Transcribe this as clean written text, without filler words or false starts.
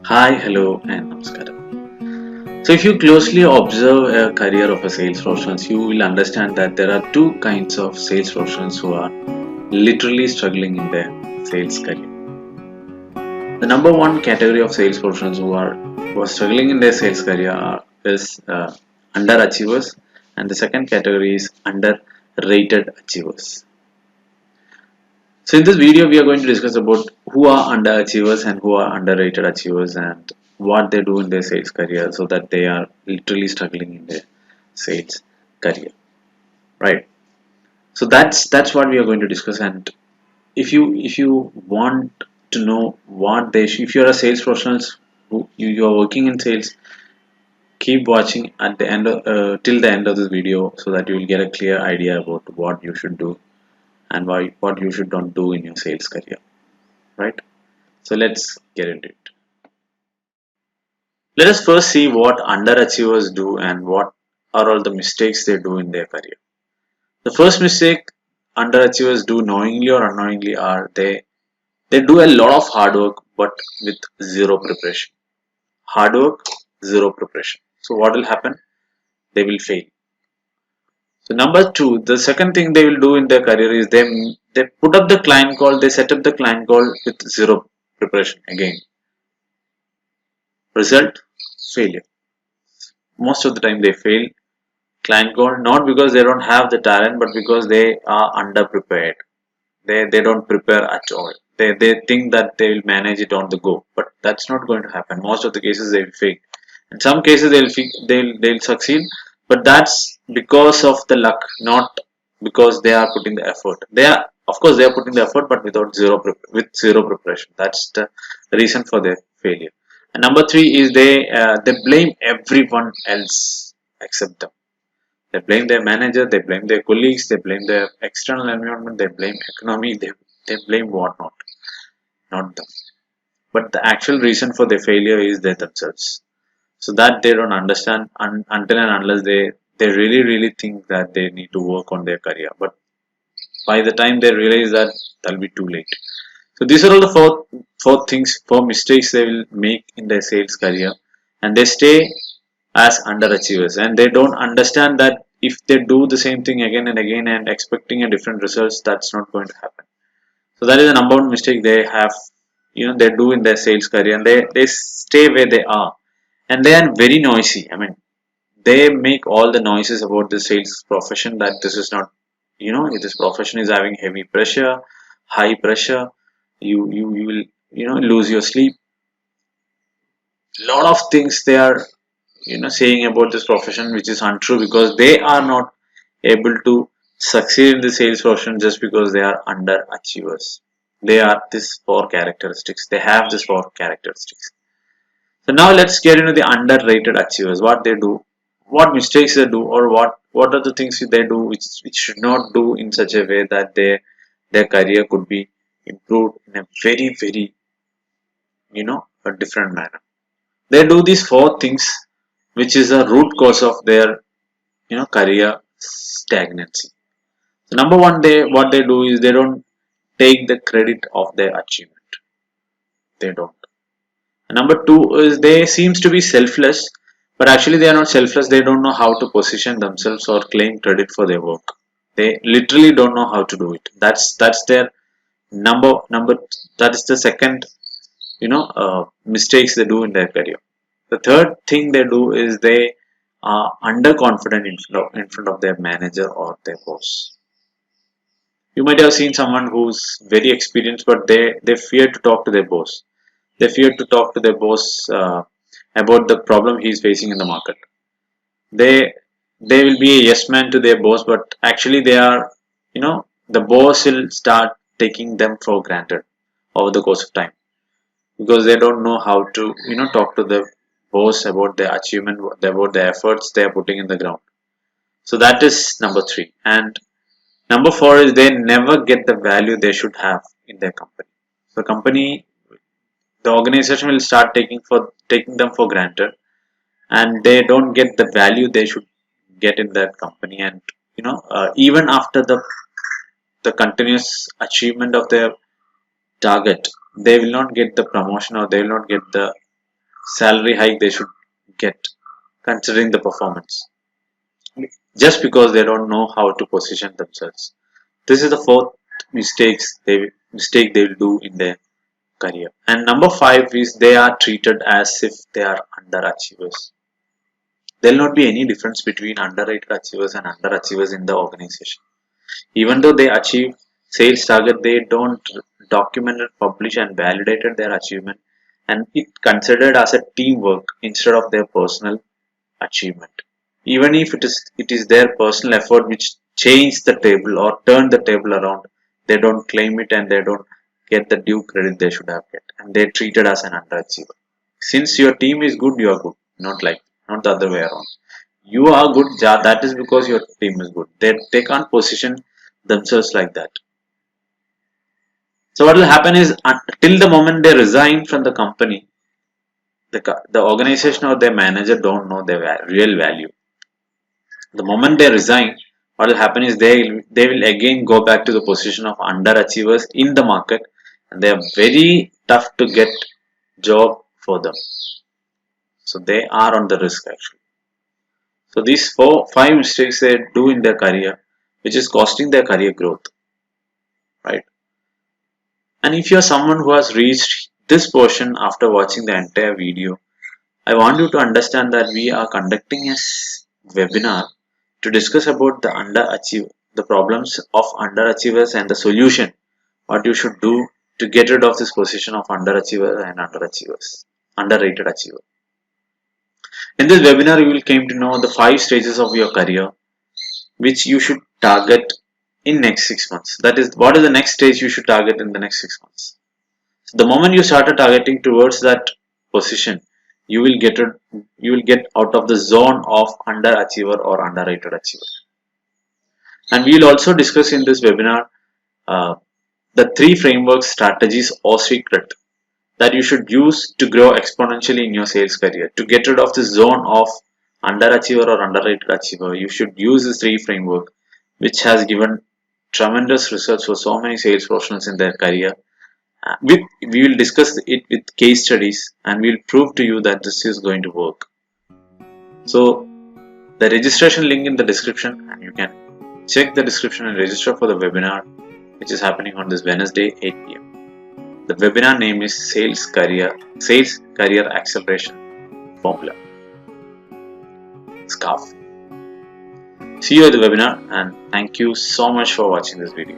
Hi, hello, and namaskaram. So, if you closely observe a career of a sales professional, you will understand that there are two kinds of sales professionals who are literally struggling in their sales career. The number one category of sales professionals who are struggling in their sales career is underachievers, and the second category is underrated achievers. So in this video, we are going to discuss about who are underachievers and who are underrated achievers and what they do in their sales career so that they are literally struggling in their sales career. Right. So that's what we are going to discuss. And if you want to know what if you're a sales professional you are working in sales, keep watching at the end of, till the end of this video so that you will get a clear idea about what you should do and what you should not do in your sales career. Right. So let's get into it. Let us first see what underachievers do and what are all the mistakes they do in their career. The first mistake underachievers do knowingly or unknowingly are they do a lot of hard work but with zero preparation. Hard work, zero preparation. So what will happen? They will fail. So number two, the second thing they will do in their career is they put up the client call, they set up the client call with zero preparation again. Result, failure. Most of the time they fail client call not because they don't have the talent but because they are underprepared. They don't prepare at all. They think that they will manage it on the go, but that's not going to happen. Most of the cases they will fail. In some cases they'll succeed, but that's because of the luck, not because they are putting the effort. They are, of course, they are putting the effort but without with zero preparation. That's the reason for their failure. And number three is they blame everyone else except them. They blame their manager, they blame their colleagues, they blame their external environment, they blame economy, they blame whatnot, not them. But the actual reason for their failure is they themselves. So that they don't understand until and unless they really think that they need to work on their career. But by the time they realize that, that'll be too late. So these are all the four mistakes they will make in their sales career, and they stay as underachievers, and they don't understand that if they do the same thing again and again and expecting a different results, that's not going to happen. So that is the number one mistake they have, they do in their sales career, and they stay where they are, and they are very noisy. I mean, they make all the noises about the sales profession that this is not, this profession is having heavy pressure, high pressure. You will lose your sleep. Lot of things they are saying about this profession which is untrue because they are not able to succeed in the sales profession just because they are underachievers. They are this four characteristics. They have this four characteristics. So now let's get into the underrated achievers. What they do, what mistakes they do, or what are the things they do which should not do in such a way that their career could be improved in a very a different manner. They do these four things which is a root cause of their career stagnancy. So number one, they what they do is they don't take the credit of their achievement. They don't. And number two is they seems to be selfless, but actually they are not selfless. They don't know how to position themselves or claim credit for their work. They literally don't know how to do it. That's their number. That is the second mistakes they do in their career. The third thing they do is they are underconfident in front of their manager or their boss. You might have seen someone who's very experienced, but they fear to talk to their boss. They fear to talk to their boss about the problem he's facing in the market. They they will be a yes man to their boss, but actually they are, the boss will start taking them for granted over the course of time because they don't know how to talk to the boss about their achievement, about the efforts they are putting in the ground. So that is number three. And number four is they never get the value they should have in their company. So the organization will start taking them for granted, and they don't get the value they should get in that company. And even after the continuous achievement of their target, they will not get the promotion or they will not get the salary hike they should get considering the performance, just because they don't know how to position themselves. This is the fourth mistake they will do in their career. And number five is they are treated as if they are underachievers. There will not be any difference between underrated achievers and underachievers in the organization. Even though they achieve sales target, they don't document it, publish and validated their achievement, and it considered as a teamwork instead of their personal achievement. Even if it is their personal effort which changed the table or turned the table around, they don't claim it and they don't get the due credit they should have get, and they're treated as an underachiever. Since your team is good, you are good, not the other way around. You are good, that is because your team is good. They can't position themselves like that. So what will happen is, till the moment they resign from the company, the organization or their manager don't know their real value. The moment they resign, what will happen is they will again go back to the position of underachievers in the market, and they are very tough to get job for them. So they are on the risk actually. So these five mistakes they do in their career, which is costing their career growth, right? And if you are someone who has reached this portion after watching the entire video, I want you to understand that we are conducting a webinar to discuss about the problems of underachievers and the solution, what you should do to get rid of this position of underachiever and underrated achiever. In this webinar, you will came to know the 5 stages of your career which you should target in next 6 months. That is, what is the next stage you should target in the next 6 months. So the moment you started targeting towards that position, you will get out of the zone of underachiever or underrated achiever. And we will also discuss in this webinar the 3 frameworks, strategies or secret that you should use to grow exponentially in your sales career. To get rid of the zone of underachiever or underrated achiever, you should use this 3 framework, which has given tremendous results for so many sales professionals in their career. We will discuss it with case studies, and we'll prove to you that this is going to work. So the registration link in the description, and you can check the description and register for the webinar which is happening on this Wednesday 8 p.m. The webinar name is Sales Career Acceleration Formula, SCARF. See you at the webinar, and thank you so much for watching this video.